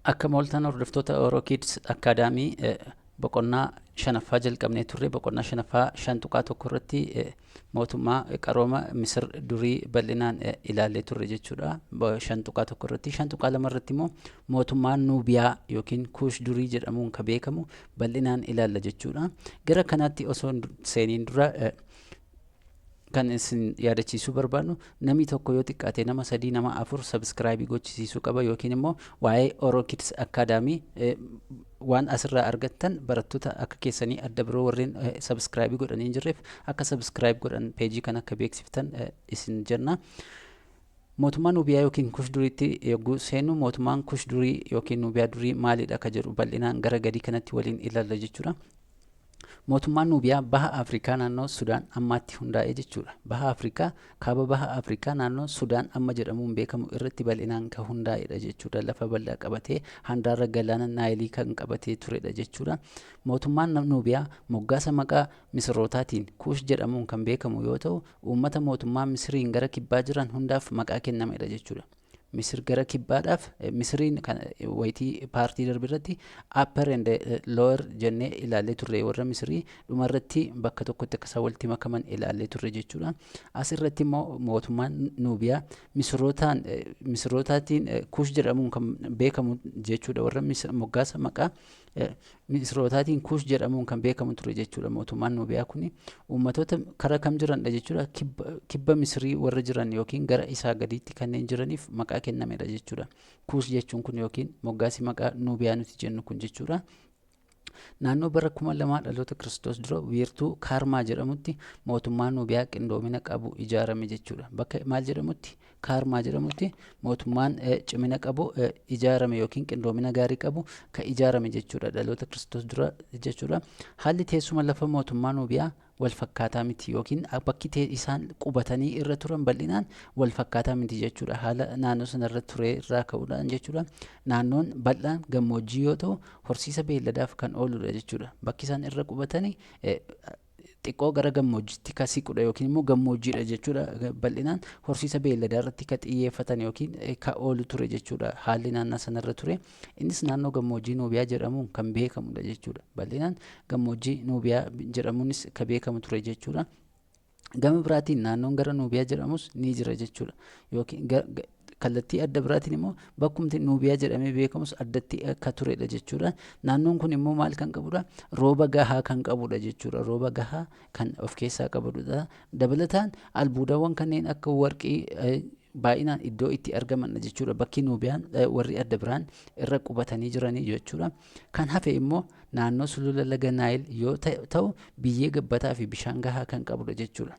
Akka mooltaan hordoftoota Orokids Akaadaamii boqonnaa shanaffaa jalqabnee turre boqonnaa shanaffaa 5.1 irratti mootummaa qarooma Misir durii bal'inaan ilaalee turre jechuudha. 5.1 irratti 5.2 irratti immoo mootummaa Nuubiyaa yookiin Kuush durii jedhamuun kan beekamu bal'inaan ilaalla jechuudha. Gara kanaatti osoo seeniin dura kan isin yaadachiisuu barbaadnu namni tokko yoo xiqqaate nama 3 nama 4 subscribe gochisiisuu qaba yookiin immoo waa'ee Orokids Akaadaamii waan asirraa argattan barattoota akka keessanii adda biroo warreen subscribe godhanii hin jirreef akka subscribe godhan peejii kan akka beeksiftan isin jenna. Mootummaa Nuubiyaa yookiin Kuush duriitti yogguu seenu mootummaan Kuush durii yookiin Nuubiyaa durii maalidha akka jedhu bal'inaan gara gadii kanatti waliin ilaalla jechuudha. Mootummaan Nuubiyaa baha Afrikaa naannoo Sudaan ammaatti hundaa'e jechuudha. Baha Afrikaa kaaba baha Afrikaa naannoo Sudaan amma jedhamuun beekamu irratti bal'inaan kan hundaa'edha jechuudha. Lafa bal'aa qabatee handaarra galaana Naayilii kan qabatee turedha jechuudha. Mootummaan Nuubiyaa moggaasa maqaa Misirrootaatiin Kuush jedhamuun kan beekamu yoo ta'u, uummata mootummaa Misiriin gara kibbaa jiran hundaaf maqaa kennamedha jechuudha. Misir gara kibbaadhaaf Misiriin kan wayitii paartii darbe irratti upper and lower jennee ilaallee turre warra Misirii dhumarratti bakka tokkotti akka isaan walitti makaman ilaallee turre jechuudha. Asirratti immoo mootummaan Nuubiyaa Misirrootaatiin Kuush jedhamuun kan beekamu jechuudha. Warra moggaasa maqaa Misirrootaatiin Kuush jedhamuun kan beekamu ture jechuudha. Mootummaan Nuubiyaa kun uummatoota karaa kam jiranidha jechuudha. Kibba Misirii warra jiran yookiin gara isaa gadiitti kanneen jiraniif maqaa kennamedha jechuudha. Kuush jechuun kun yookiin moggaasi maqaa Nuubiyaa nuti jennu kun jechuudha. Naannoo bara 2000 dhaloota Kiristoos dura wiirtuu Kaarmaa jedhamutti mootummaan Nuubiyaa qindoomina qabu ijaarame jechuudha. Bakka maal jedhamutti? Kaarmaa jedhamutti mootummaan cimina qabu ijaarame yookiin qindoomina gaarii qabu kan ijaarame jechuudha. Dhaloota Kiristoos dura jechuudha. Haalli teessuma lafa mootummaa Nuubiyaa wal fakkaataa miti yookiin bakki isaan qubatanii irra turan bal'inaan wal fakkaataa miti jechuudha. Haala naannoo sanarra ture irraa ka'uudhaan jechuudha. Naannoon bal'aan gammoojjii yoo ta'u horsiisa beelladaaf kan ooludha jechuudha. Bakki isaan irra qubatanii xiqqoo gara gammoojjiitti kan siqudha yookiin immoo gammoojjiidha jechuudha. Bal'inaan horsiisa beelladaa irratti kan xiyyeeffatan yookiin kan oolu ture jechuudha. Haalli naannoo sanarra ture. Innis naannoo gammoojjii Nuubiyaa jedhamuun kan beekamudha jechuudha. Bal'inaan gammoojjii Nuubiyaa jedhamuunis kan beekamu ture jechuudha. Gama biraatiin naannoon gara Nuubiyaa jedhamus ni jira jechuudha. Yookiin kallattii adda biraatiin immoo bakkumti Nuubiyaa jedhamee beekamus addatti akka turedha jechuudha. Naannoon kun immoo maal kan qabudha? Rooba gahaa kan qabudha jechuudha. Rooba gahaa kan of keessaa qabudha. Dabalataan albuudawwan kanneen akka warqii baay'inaan iddoo itti argaman jechuudha. Bakki Nuubiyaan warri adda biraan irra qubatanii jiranii jechuudha. Kan hafe immoo naannoo sulula laga Naayil yoo ta'u biyyee gabbataa fi bishaan gahaa kan qabudha jechuudha.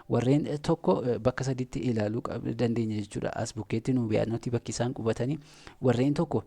Warreen tokko bakka sadiitti ilaaluu dandeenya jechuudha. As bukkeetti Nuubiyaanoti bakki isaan qubatanii warreen tokko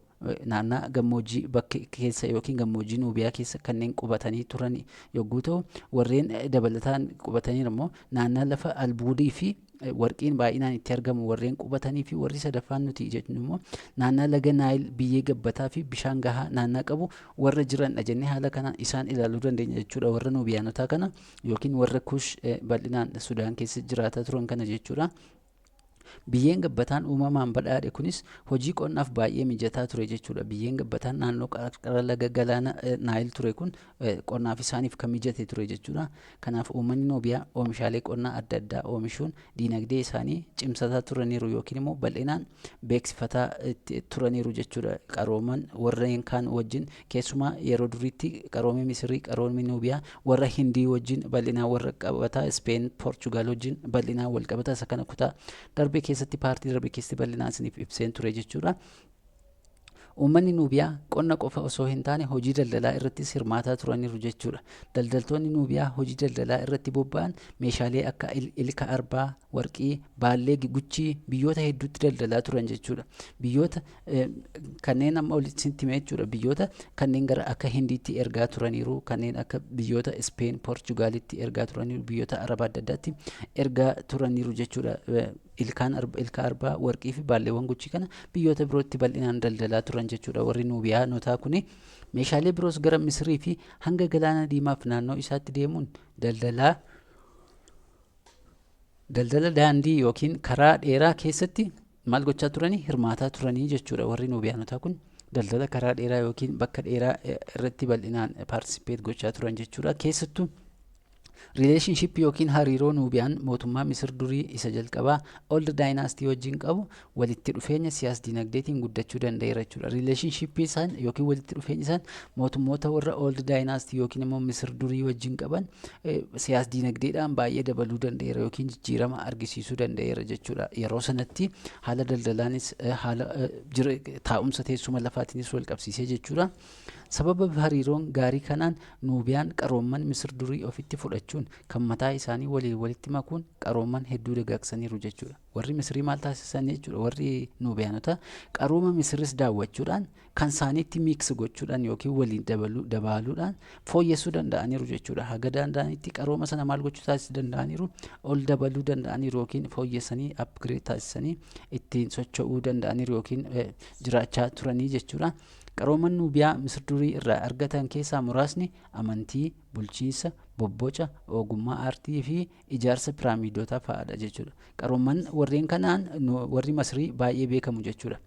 naannoo gammoojjii bakka keessa yookiin gammoojjii Nuubiyaa keessa kanneen qubatanii turan yogguu ta'u, warreen dabalataan qubatanii immoo naannoo lafa albuudii fi warqiin baay'inaan itti argamu warreen qubatanii fi warri sadaffaan nuti jennu immoo naannoo laga Naayil biyyee gabbataa fi bishaan gahaa naannoo qabu warra jiranidha jennee haala kanaan isaan ilaaluu dandeenya jechuudha. Warra Nuubiyaanotaa kana yookiin warra Kuush bal'inaan Sudaan keessa jiraataa turan kana jechuudha. Biyyeen gabbataan uumamaan badhaadhe kunis hojii qonnaaf baay'ee mijataa ture jechuudha. Biyyeen gabbataan naannoo qarqara laga galaana Naayil ture kun qonnaaf isaaniif kan mijate ture jechuudha. Kanaaf uummanni Nuubiyaa oomishaalee qonnaa adda addaa oomishuun diinagdee isaanii cimsataa turaniiru yookiin immoo bal'inaan beeksifataa turaniiru jechuudha. Qarooman warreen kaan wajjin keessumaa yeroo duriitti qaroomii Misirii qaroomii Nuubiyaa warra Hindii wajjin bal'inaan warra qabataa Speen Poorchugaal wajjin bal'inaan wal qabataa isa kana kutaa darbe keessatti paartii darbe keessatti bal'inaan isiniif ibseen ture jechuudha. Uummanni Nuubiyaa qonna qofa osoo hin taane hojii daldalaa irrattis hirmaataa turaniiru jechuudha. Daldaltoonni Nuubiyaa hojii daldalaa irratti bobba'an meeshaalee akka ilka arbaa, warqii, baallee, guchii biyyoota hedduutti daldalaa turan jechuudha. Biyyoota kanneen amma olitti hime jechuudha. Biyyoota kanneen gara akka Hindiitti ergaa turaniiru, kanneen akka biyyoota Speen, Poorchugaalitti ergaa turaniiru, biyyoota Arabaa adda addaatti ergaa turaniiru jechuudha. Ilka arbaa, warqii fi baalleewwan guchii kana biyyoota birootti bal'inaan daldalaa turan jechuudha. Warri Nuubiyaanotaa kuni meeshaalee biroos gara Misirii fi hanga galaana diimaaf naannoo isaatti deemuun daldala daandii yookiin karaa dheeraa keessatti maal gochaa turanii? Hirmaataa turanii jechuudha. Warri Nuubiyaanotaa kun daldala karaa dheeraa yookiin bakka dheeraa irratti bal'inaan paartisipeet gochaa turan jechuudha. Keessattuu rileeshinshippii yookiin hariiroo Nuubiyaan mootummaa Misir durii isa jalqabaa Old Dynasty wajjin qabu walitti dhufeenya siyaas-dinagdeetiin guddachuu danda'eera jechuudha. Rileeshinshippii isaan yookiin walitti dhufeenyi isaan mootummoota warra Old Dynasty yookiin immoo Misir durii wajjin qaban siyaas-dinagdeedhaan baay'ee dabaluu danda'eera yookiin jijjiirama argisiisuu danda'eera jechuudha. Yeroo sanatti haala daldalaanis haala taa'umsa teessuma lafaatiinis wal qabsiisee jechuudha. Sababa hariiroon gaarii kanaan Nuubiyaan qaroomman Misir durii ofitti fudhachuun kan mataa isaanii walitti makuun qaroomman hedduu dagaagsaniiru jechuudha. Warri Misirii maal taasisan jechuudha? Warri Nuubiyaanota qarooma Misiris daawwachuudhaan kan isaaniitti miiksi gochuudhaan yookiin waliin dabaaluudhaan fooyyessuu danda'aniiru jechuudha. Haga danda'anitti qarooma sana maal gochuu taasisuu danda'aniiru? Ol dabaluu danda'aniiru yookiin fooyyessanii upgrade taasisanii ittiin socho'uu danda'aniiru yookiin jiraachaa turanii jechuudha. Qarooman Nuubiyaa Misir durii irraa argatan keessaa muraasni amantii, bulchiinsa, bobboca, ogummaa aartii fi ijaarsa piraamiidota fa'aadha jechuudha. Qarooman warreen kanaan warri Masirii baay'ee beekamu jechuudha.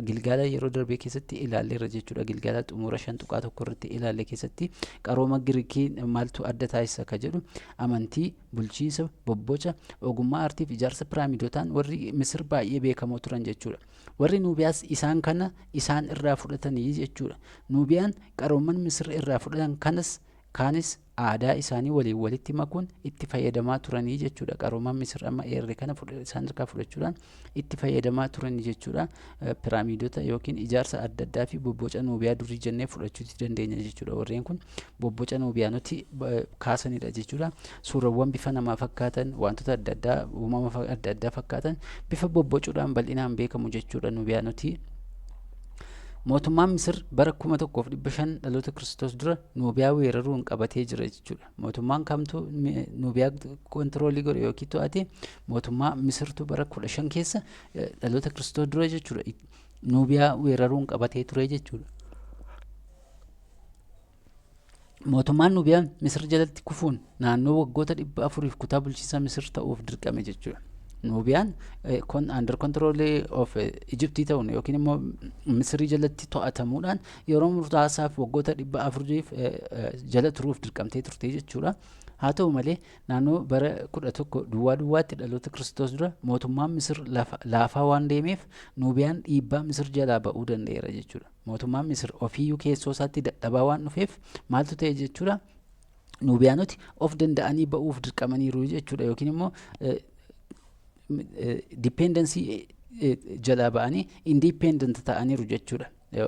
Gilgaala yeroo darbee keessatti ilaalleerra jechuudha. Gilgaala xumura 5 irratti ilaalle keessatti qarooma Giriikii maaltu adda taasisa ka jedhu amantii, bulchiinsa, bobboca, ogummaa aartii fi ijaarsa piraamiidotaan warri Misir baay'ee beekamoo turan jechuudha. Warri Nuubiyaas isaan kana isaan irraa fudhatanii jechuudha. Nuubiyaan qarooman Misir irraa fudhatan kaanis aadaa isaanii walitti makuun itti fayyadamaa turanii jechuudha. Qarooman Misir amma eerre kana isaan irraa fudhachuudhaan itti fayyadamaa turanii jechuudha. Piraamiidota yookiin ijaarsa adda addaa fi bobboca Nuubiyaa durii jennee fudhachuu dandeenya jechuudha. Warreen kun bobboca Nuubiyaanoti kaasanidha jechuudha. Suurawwan bifa namaa fakkaatan, wantoota adda addaa, uumama adda addaa fakkaatan bifa bobbocuudhaan bal'inaan beekamu jechuudha Nuubiyaanoti. Mootummaan Misir bara 1500 dhaloota Kiristoos dura Nuubiyaa weeraruun qabatee jira jechuudha. Mootummaan kamtu Nuubiyaa kontiroolii godhe yookiin to'ate? Mootummaa Misirtu bara 15 keessa dhaloota Kiristoos dura jechuudha Nuubiyaa weeraruun qabatee ture jechuudha. Mootummaan Nuubiyaa Misir jalatti kufuun naannoo waggoota 400 kutaa bulchiinsa Misir ta'uuf dirqame jechuudha. Nuubiyaan under control of Egyptii ta'uun yookiin immoo Misirii jalatti to'atamuudhaan yeroo murtaasaaf waggoota 400 jala turuuf dirqamtee turte jechuudha. Haa ta'u malee naannoo bara 11 duwwaatti dhaloota Kiristoos dura mootummaan Misir laafaa waan deemeef Nuubiyaan dhiibbaa Misir jalaa ba'uu danda'eera jechuudha. Mootummaan Misir ofiiyyuu keessoo isaatti dadhabaa waan dhufeef maaltu ta'e jechuudha? Nuubiyaanoti of danda'anii ba'uuf dirqamaniiru jechuudha yookiin immoo dependency jalaa ba'anii independent ta'aniiru jechuudha.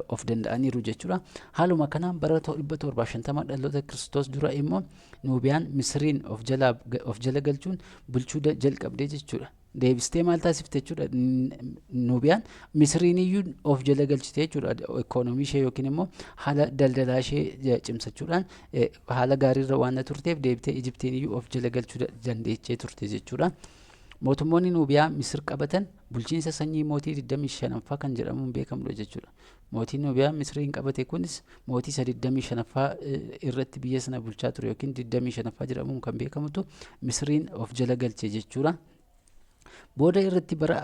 Of danda'aniiru jechuudha. Haaluma kanaan bara 750 dhaloota Kiristoos dura immoo Nuubiyaan Misiriin of jala galchuun bulchuu jalqabdee jechuudha. Deebistee maal taasifte jechuudha? Nuubiyaan Misiriin iyyuu of jala galchite jechuudha. Ikoonoomii ishee yookiin immoo haala daldalaa ishee cimsachuudhaan haala gaariirra waan turteef deebitee Ijiptiin iyyuu of jala galchuu dandeechee turte jechuudha. Mootummoonni Nuubiyaa Misir qabatan bulchiinsa sanyii mootii 25ffaa kan jedhamuun beekamudha jechuudha. Mootiin Nuubiyaa Misiriin qabate kunis mootii 25ffaa irratti biyya sana bulchaa ture yookiin 25ffaa jedhamuun kan beekamutu Misiriin of jala galche jechuudha. Booda irratti bara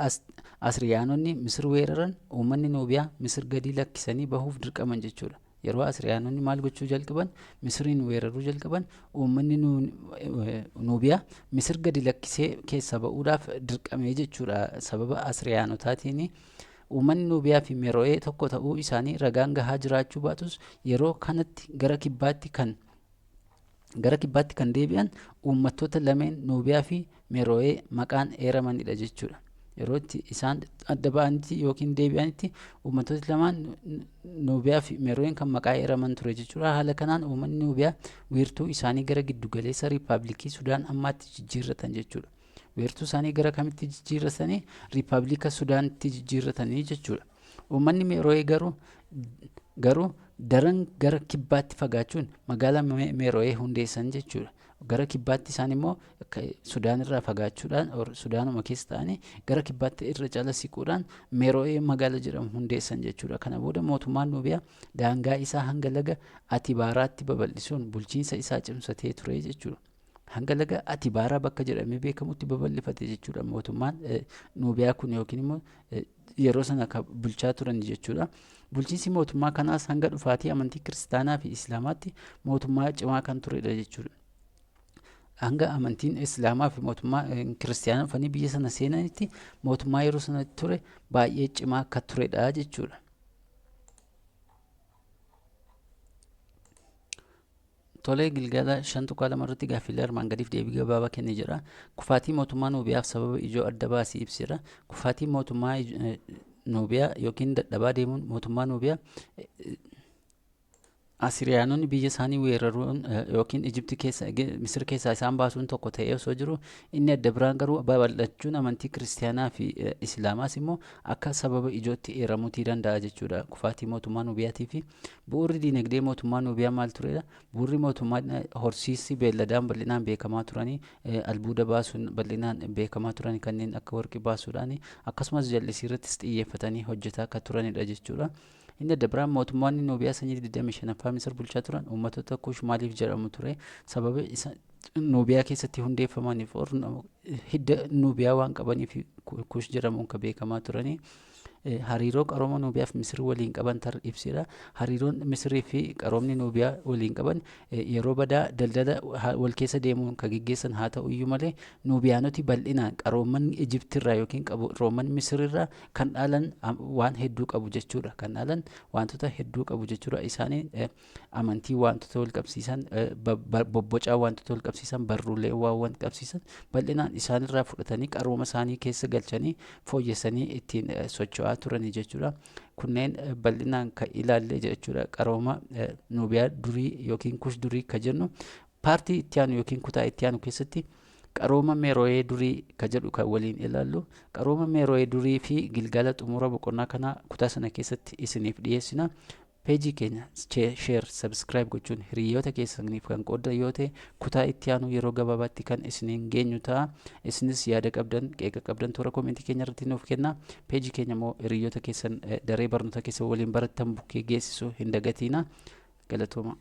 Asiriyaanonni Misir weeraran uummanni Nuubiyaa Misir gadi lakkisanii bahuuf dirqaman jechuudha. Yeroo Asiriyaanonni maal gochuu jalqaban? Misiriin weeraruu jalqaban uummanni Nuubiyaa Misir gadi lakkisee keessa ba'uudhaaf dirqamee jechuudha. Sababa Asiriyaanotaatiin uummanni Nuubiyaa fi Mero'ee tokko ta'uu isaanii ragaan gahaa jiraachuu baatus yeroo kanatti gara kibbaatti kan deebi'an uummattoota lameen Nuubiyaa fi Mero'ee maqaan eeramanidha jechuudha. Yeroo itti isaan adda ba'anitti yookiin deebi'anitti uummattooti lamaan Nuubiyaa fi Mero'een kan maqaa eeraman ture jechuudha. Haala kanaan uummanni Nuubiyaa wiirtuu isaanii gara giddugaleessa Riippaabilikii Sudaan ammaatti jijjiirratan jechuudha. Wiirtuu isaanii gara kamitti jijjiirratanii? Riippaabilika Sudaanitti jijjiirratanii jechuudha. Uummanni Mero'ee garuu daran gara kibbaatti fagaachuun magaalaa Mero'ee hundeessan jechuudha. Gara kibbaatti isaan immoo Sudaan irraa fagaachuudhaan Sudaanuma keessa ta'anii gara kibbaatti irra cala siquudhaan Mero'ee magaala jedhamu hundeessan jechuudha. Kana booda mootummaan Nuubiyaa daangaa isaa hanga laga Atibaaraatti babal'isuun bulchiinsa isaa cimsatee ture jechuudha. Hanga laga Atibaaraa bakka jedhamee beekamutti babal'ifate jechuudha mootummaan Nuubiyaa kun yookiin immoo yeroo sana bulchaa turan jechuudha. Bulchiinsi mootummaa kanaas hanga dhufaatii amantii kiristaanaa fi islaamaatti mootummaa cimaa kan turedha jechuudha. Hanga amantiin islaamaa fi mootummaa kiristaanaa dhufanii biyya sana seenanitti mootummaa yeroo sanatti ture baay'ee cimaa akka turedha jechuudha. Tolee, Gilgala 5.2 irratti gaaffilee armaan gadiif deebii gabaabaa kennee jira. Kufaatii mootummaa Nuubiyaaf sababa ijoo adda baasii ibseera. Kufaatii mootummaa Nuubiyaa yookiin dadhabaa deemuun mootummaa Nuubiyaa Asiriyaanonni biyya isaanii weeraruun yookiin Ijipti keessa Misir keessaa isaan baasuun tokko ta'ee osoo jiru, inni adda biraan garuu babal'achuun amantii kiristaanaa fi islaamaas immoo akka sababa ijootti eeramuutii danda'a jechuudha. Kufaatii mootummaa Nuubiyaatii fi bu'uurri diinagdee mootummaa Nuubiyaa maal turedha? Bu'uurri mootummaa horsiisii beelladaan bal'inaan beekamaa turanii, albuuda baasuun bal'inaan beekamaa turanii, kanneen akka warqii baasuudhaani akkasumas jallisii irrattis xiyyeeffatanii hojjetaa akka turanidha jechuudha. Inni adda biraan mootummaan Nuubiyaa sanyii 25ffaa Misir bulchaa turan uummattoota Kuush maaliif jedhamu ture? Sababa isa Nuubiyaa keessatti hundeeffamaniif hidda Nuubiyaa waan qabaniif Kuush jedhamuun kan beekamaa turanii. Hariiroo qarooma Nuubiyaa fi Misir waliin qaban ibsira. Hariiroon Misirii fi qaroomni Nuubiyaa waliin qaban yeroo badaa daldala wal keessa deemuun kan gaggeessan haa ta'u iyyuu malee, Nuubiyaanoti bal'inaan qarooman Ijiptirraa yookiin qarooman Misirirraa kan dhaalan waan hedduu qabu jechuudha. Kan dhaalan wantoota hedduu qabu jechuudha. Isaanii amantii wantoota wal qabsiisan, bobbocaa wantoota wal qabsiisan, barruulee wal qabsiisan bal'inaan isaanirraa fudhatanii qarooma isaanii keessa galchanii fooyyessanii ittiin socho'aa turanii jechuudha. Kunneen bal'inaan kan ilaalle jechuudha. Qarooma Nuubiyaa durii yookiin Kuush durii kan jennu paartii itti aanu yookiin kutaa itti aanu keessatti qarooma Meeroo'ee durii kan jedhu kan waliin ilaallu. Qarooma Meeroo'ee durii fi Gilgala xumura boqonnaa kanaa kutaa sana keessatti isiniif dhiyeessina. Peejii keenya share, subscribe gochuun hiriyoota keessaniif kan qooda yoo ta'e kutaa itti aanu yeroo gabaabaatti kan isiniin geenyu ta'a. Isinis yaada qabdan, qeeqa qabdan toora koomentii keenya irratti nuuf kenna. Peejii keenya immoo hiriyoota keessan daree barnoota keessa waliin barattan bukkee geessisuu hin dagatiina. Galatooma.